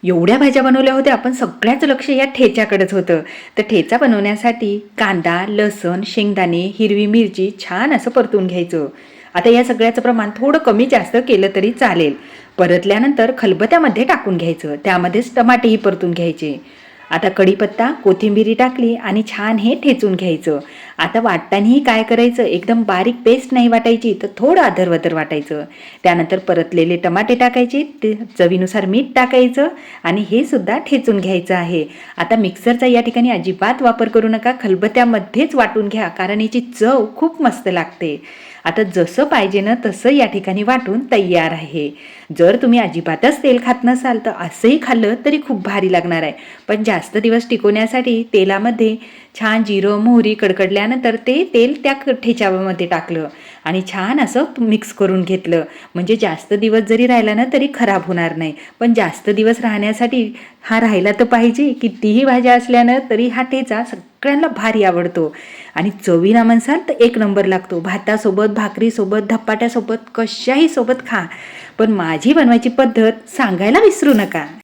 एवढ्या भाज्या बनवल्या होत्या, पण सगळ्याच लक्ष या ठेच्याकडेच होतं. तर ठेचा बनवण्यासाठी कांदा, लसूण, शेंगदाणे, हिरवी मिरची छान असं परतून घ्यायचं. आता या सगळ्याचं प्रमाण थोडं कमी जास्त केलं तरी चालेल. परतल्यानंतर खलबत्त्यामध्ये टाकून घ्यायचं, त्यामध्येच टमाटेही परतून घ्यायचे. आता कढीपत्ता, कोथिंबिरी टाकली आणि छान हे ठेचून घ्यायचं. आता वाटतानाही काय करायचं, एकदम बारीक पेस्ट नाही वाटायची, तर थोडं अधरवधर वाटायचं. त्यानंतर परतलेले टमाटे टाकायचे, ते चवीनुसार मीठ टाकायचं आणि हे सुद्धा ठेचून घ्यायचं आहे. आता मिक्सरचा या ठिकाणी अजिबात वापर करू नका, खलबत्त्यामध्येच वाटून घ्या, कारण याची चव खूप मस्त लागते. आता जसं पाहिजे ना तसं या ठिकाणी वाटून तयार आहे. जर तुम्ही अजिबातच तेल खात नसाल तर असंही खाल्लं तरी खूप भारी लागणार आहे. पण जास्त दिवस टिकवण्यासाठी तेलामध्ये छान जिरं मोहरी कडकडल्यानंतर ते तेल त्या ठेच्यामध्ये टाकलं आणि छान असं मिक्स करून घेतलं. म्हणजे जास्त दिवस जरी राहिला ना तरी खराब होणार नाही. पण जास्त दिवस राहण्यासाठी हा राहिला तर पाहिजे. कितीही भाज्या असल्यानं तरी हा ठेचा सगळ्यांना भारी आवडतो आणि चवीला म्हणसाल तर एक नंबर लागतो. भातासोबत, भाकरीसोबत, धपाट्यासोबत, कशाही सोबत खा. पण माझी बनवायची पद्धत सांगायला विसरू नका.